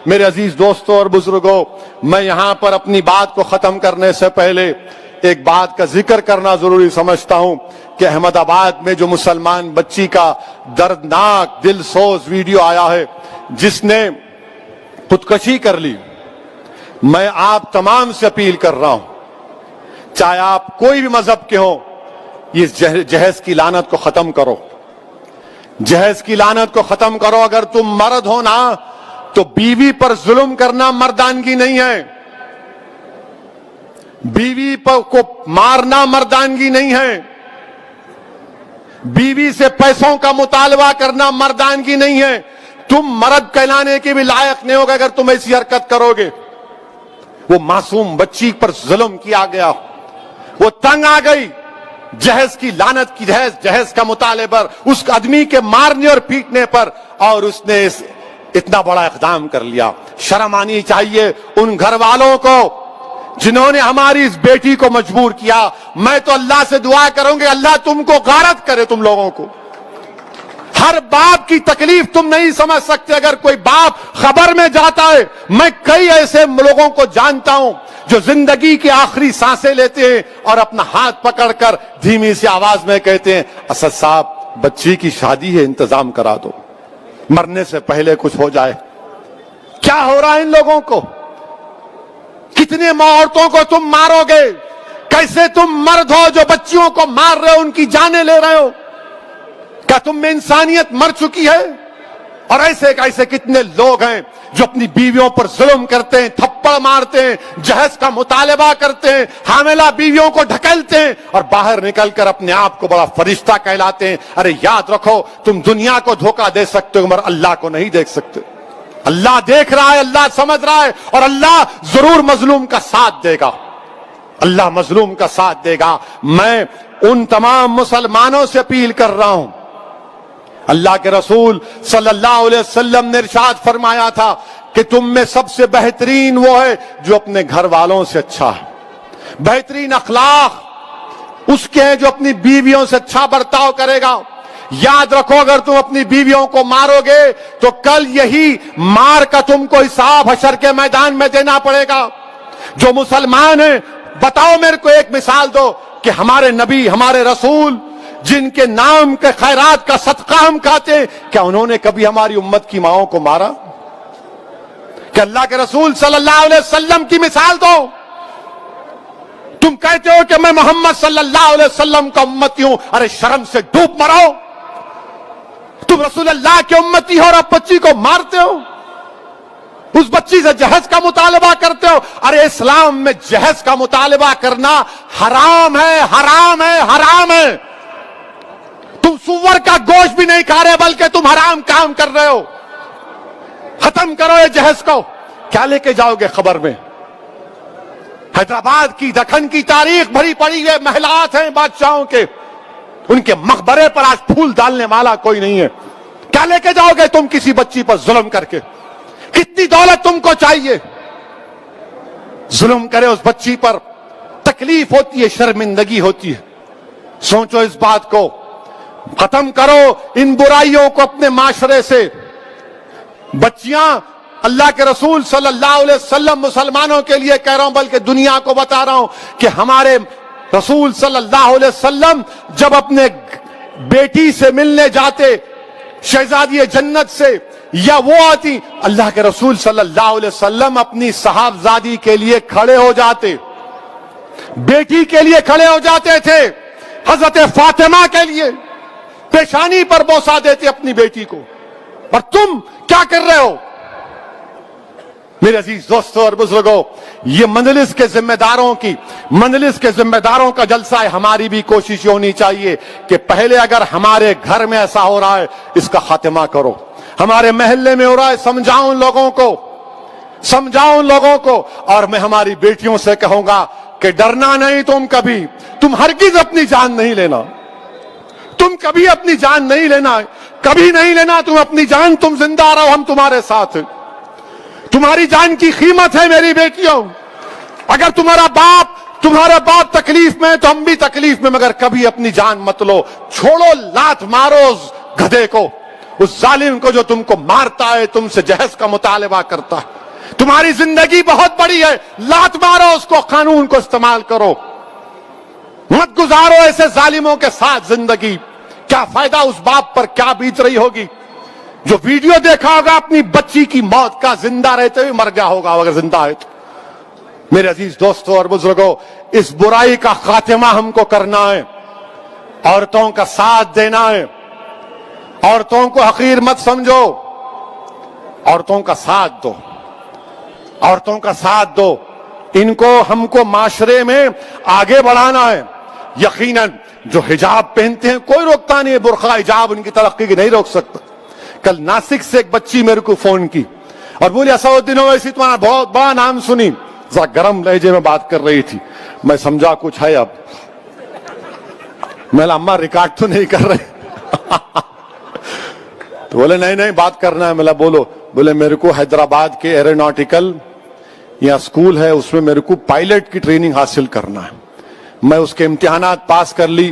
میرے عزیز دوستوں اور بزرگوں، میں یہاں پر اپنی بات کو ختم کرنے سے پہلے ایک بات کا ذکر کرنا ضروری سمجھتا ہوں کہ احمد آباد میں جو مسلمان بچی کا دردناک دل سوز ویڈیو آیا ہے جس نے خودکشی کر لی، میں آپ تمام سے اپیل کر رہا ہوں، چاہے آپ کوئی بھی مذہب کے ہوں، اس جہیز کی لعنت کو ختم کرو، جہیز کی لعنت کو ختم کرو۔ اگر تم مرد ہو نا تو بیوی پر ظلم کرنا مردانگی نہیں ہے، بیوی کو مارنا مردانگی نہیں ہے، بیوی سے پیسوں کا مطالبہ کرنا مردانگی نہیں ہے۔ تم مرد کہلانے کے بھی لائق نہیں ہوگا اگر تم ایسی حرکت کرو گے۔ وہ معصوم بچی پر ظلم کیا گیا، وہ تنگ آ گئی جہیز کی لعنت کی، جہیز کا مطالبے پر، اس آدمی کے مارنے اور پیٹنے پر، اور اس نے اتنا بڑا اقدام کر لیا۔ شرم آنی چاہیے ان گھر والوں کو جنہوں نے ہماری اس بیٹی کو مجبور کیا۔ میں تو اللہ سے دعا کروں گی اللہ تم کو غارت کرے، تم لوگوں کو۔ ہر باپ کی تکلیف تم نہیں سمجھ سکتے۔ اگر کوئی باپ خبر میں جاتا ہے، میں کئی ایسے لوگوں کو جانتا ہوں جو زندگی کی آخری سانسیں لیتے ہیں اور اپنا ہاتھ پکڑ کر دھیمی سی آواز میں کہتے ہیں اسد صاحب بچی کی شادی ہے، انتظام کرا دو، مرنے سے پہلے کچھ ہو جائے۔ کیا ہو رہا ہے ان لوگوں کو؟ کتنے عورتوں کو تم مارو گے؟ کیسے تم مرد ہو جو بچیوں کو مار رہے ہو، ان کی جانیں لے رہے ہو؟ کیا تم میں انسانیت مر چکی ہے؟ اور ایسے کتنے لوگ ہیں جو اپنی بیویوں پر ظلم کرتے ہیں، تھپڑ مارتے ہیں، جہیز کا مطالبہ کرتے ہیں، حاملہ بیویوں کو ڈھکیلتے ہیں اور باہر نکل کر اپنے آپ کو بڑا فرشتہ کہلاتے ہیں۔ ارے یاد رکھو تم دنیا کو دھوکہ دے سکتے ہو مگر اللہ کو نہیں دیکھ سکتے۔ اللہ دیکھ رہا ہے، اللہ سمجھ رہا ہے، اور اللہ ضرور مظلوم کا ساتھ دے گا، اللہ مظلوم کا ساتھ دے گا۔ میں ان تمام مسلمانوں سے اپیل کر رہا ہوں، اللہ کے رسول صلی اللہ علیہ وسلم نے ارشاد فرمایا تھا کہ تم میں سب سے بہترین وہ ہے جو اپنے گھر والوں سے اچھا ہے، بہترین اخلاق اس کے ہیں جو اپنی بیویوں سے اچھا برتاؤ کرے گا۔ یاد رکھو اگر تم اپنی بیویوں کو مارو گے تو کل یہی مار کا تم کو حساب حشر کے میدان میں دینا پڑے گا۔ جو مسلمان ہیں بتاؤ میرے کو ایک مثال دو کہ ہمارے نبی ہمارے رسول جن کے نام کے خیرات کا صدقہ ہم کھاتے ہیں، کیا انہوں نے کبھی ہماری امت کی ماؤں کو مارا؟ کہ اللہ کے رسول صلی اللہ علیہ وسلم کی مثال دو۔ تم کہتے ہو کہ میں محمد صلی اللہ علیہ وسلم کا امتی ہوں، ارے شرم سے ڈوب مرو۔ تم رسول اللہ کے امتی ہو اور اب بچی کو مارتے ہو، اس بچی سے جہیز کا مطالبہ کرتے ہو۔ ارے اسلام میں جہیز کا مطالبہ کرنا حرام ہے، حرام ہے، حرام ہے۔ تم سور کا گوشت بھی نہیں کھا رہے بلکہ تم حرام کام کر رہے ہو۔ ختم کرو یہ جہیز کو۔ کیا لے کے جاؤ گے خبر میں؟ حیدرآباد کی دکن کی تاریخ بھری پڑی ہے، محلات ہیں بادشاہوں کے، ان کے مقبرے پر آج پھول ڈالنے والا کوئی نہیں ہے۔ کیا لے کے جاؤ گے تم کسی بچی پر ظلم کر کے؟ کتنی دولت تم کو چاہیے؟ ظلم کرے اس بچی پر، تکلیف ہوتی ہے، شرمندگی ہوتی ہے۔ سوچو اس بات کو، ختم کرو ان برائیوں کو اپنے معاشرے سے۔ بچیاں اللہ کے رسول صلی اللہ علیہ وسلم مسلمانوں کے لیے کہہ رہا ہوں بلکہ دنیا کو بتا رہا ہوں کہ ہمارے رسول صلی اللہ علیہ وسلم جب اپنے بیٹی سے ملنے جاتے، شہزادی جنت سے، یا وہ آتی، اللہ کے رسول صلی اللہ علیہ وسلم اپنی صاحبزادی کے لیے کھڑے ہو جاتے، بیٹی کے لیے کھڑے ہو جاتے تھے، حضرت فاطمہ کے لیے پیشانی پر بوسہ دیتے اپنی بیٹی کو۔ اور تم کیا کر رہے ہو؟ میرے عزیز دوستوں اور بزرگوں، یہ مجلس کے ذمہ داروں کا جلسہ ہے۔ ہماری بھی کوشش ہونی چاہیے کہ پہلے اگر ہمارے گھر میں ایسا ہو رہا ہے اس کا خاتمہ کرو، ہمارے محلے میں ہو رہا ہے سمجھاؤ ان لوگوں کو، اور میں ہماری بیٹیوں سے کہوں گا کہ ڈرنا نہیں، تم ہرگز اپنی جان نہیں لینا، تم کبھی اپنی جان نہیں لینا، کبھی نہیں لینا تم اپنی جان، تم زندہ رہو، ہم تمہارے ساتھ ہیں۔ تمہاری جان کی قیمت ہے میری بیٹیوں۔ اگر تمہارا باپ تکلیف میں تو ہم بھی تکلیف میں، مگر کبھی اپنی جان مت لو۔ چھوڑو، لات مارو اس گدھے کو، اس ظالم کو جو تم کو مارتا ہے، تم سے جہیز کا مطالبہ کرتا ہے. تمہاری زندگی بہت بڑی ہے، لات مارو اس کو، قانون کو استعمال کرو، مت گزارو ایسے ظالموں کے ساتھ زندگی. کیا فائدہ اس باپ پر کیا بیت رہی ہوگی جو ویڈیو دیکھا ہوگا اپنی بچی کی موت کا، زندہ رہتے ہوئے مر گیا ہوگا اگر زندہ ہے تو. میرے عزیز دوستوں اور بزرگوں، اس برائی کا خاتمہ ہم کو کرنا ہے، عورتوں کا ساتھ دینا ہے. عورتوں کو حقیر مت سمجھو، عورتوں کا ساتھ دو، عورتوں کا ساتھ دو. ان کو ہم کو معاشرے میں آگے بڑھانا ہے. یقیناً جو حجاب پہنتے ہیں کوئی روکتا نہیں ہے، برقع حجاب ان کی ترقی کی نہیں روک سکتا. کل ناسک سے ایک بچی میرے کو فون کی اور بولی اسدالدین اویسی تمہارا بہت بڑا نام سنی، ذرا گرم لہجے میں بات کر رہی تھی. میں سمجھا کچھ ہے. اب میں اماں ریکارڈ تو نہیں کر رہے تو بولے نہیں بات کرنا ہے. میں بولو. بولے میرے کو حیدرآباد کے ایروناٹیکل یا اسکول ہے، اس میں میرے کو پائلٹ کی ٹریننگ حاصل کرنا ہے. میں اس کے امتحانات پاس کر لی،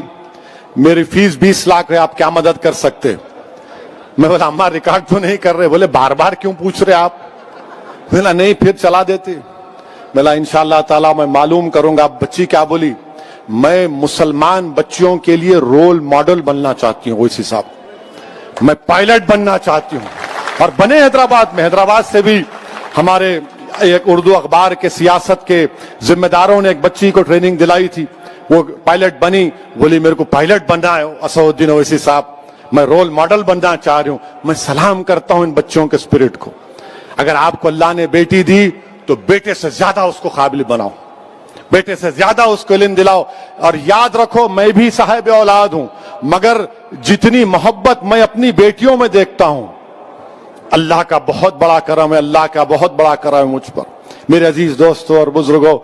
میری فیس 20 لاکھ ہے، آپ کیا مدد کر سکتے؟ میں بولا اماں ریکارڈ تو نہیں کر رہے. بولے بار بار کیوں پوچھ رہے آپ؟ بولا نہیں پھر چلا دیتے. بولا انشاءاللہ تعالی میں معلوم کروں گا. بچی کیا بولی؟ میں مسلمان بچیوں کے لیے رول ماڈل بننا چاہتی ہوں. ویسی صاحب میں پائلٹ بننا چاہتی ہوں. اور بنے حیدرآباد میں. حیدرآباد سے بھی ہمارے ایک اردو اخبار کے سیاست کے ذمہ داروں نے ایک بچی کو ٹریننگ دلائی تھی، وہ پائلٹ بنی. بولی میرے کو پائلٹ بننا ہے اسدالدین اویسی صاحب، میں رول ماڈل بننا چاہ رہی ہوں. میں سلام کرتا ہوں ان بچوں کے اسپرٹ کو. اگر آپ کو اللہ نے بیٹی دی تو بیٹے سے زیادہ اس کو قابل بناؤ، بیٹے سے زیادہ اس کو علم دلاؤ. اور یاد رکھو میں بھی صاحب اولاد ہوں، مگر جتنی محبت میں اپنی بیٹیوں میں دیکھتا ہوں، اللہ کا بہت بڑا کرم ہے، اللہ کا بہت بڑا کرم ہے مجھ پر. میرے عزیز دوستوں اور بزرگوں،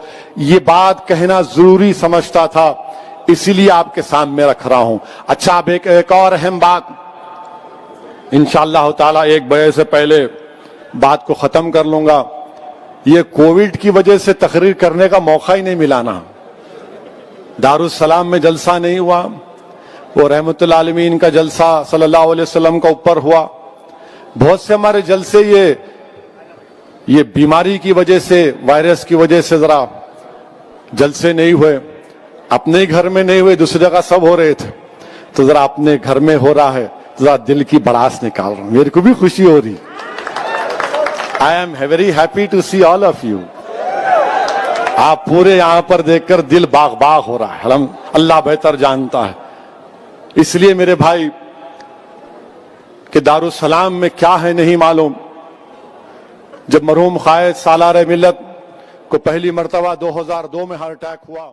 یہ بات کہنا ضروری سمجھتا تھا، اسی لیے آپ کے سامنے رکھ رہا ہوں. اچھا اب ایک اور اہم بات، انشاءاللہ تعالی 1 بجے سے پہلے بات کو ختم کر لوں گا. یہ کووڈ کی وجہ سے تقریر کرنے کا موقع ہی نہیں ملانا. دارالسلام میں جلسہ نہیں ہوا، وہ رحمت العالمین کا جلسہ صلی اللہ علیہ وسلم کا اوپر ہوا. بہت سے ہمارے جلسے یہ بیماری کی وجہ سے، وائرس کی وجہ سے ذرا جلسے نہیں ہوئے. اپنے گھر میں نہیں ہوئے، دوسری جگہ سب ہو رہے تھے، تو ذرا اپنے گھر میں ہو رہا ہے، ذرا دل کی بڑاس نکال رہا ہوں. میرے کو بھی خوشی ہو رہی. I am very happy to see all of you. آپ پورے یہاں پر دیکھ کر دل باغ باغ ہو رہا ہے. اللہ بہتر جانتا ہے. اس لیے میرے بھائی کہ دارالسلام میں کیا ہے نہیں معلوم. جب مرحوم قائد سالار ملت کو پہلی مرتبہ 2002 میں ہارٹ اٹیک ہوا،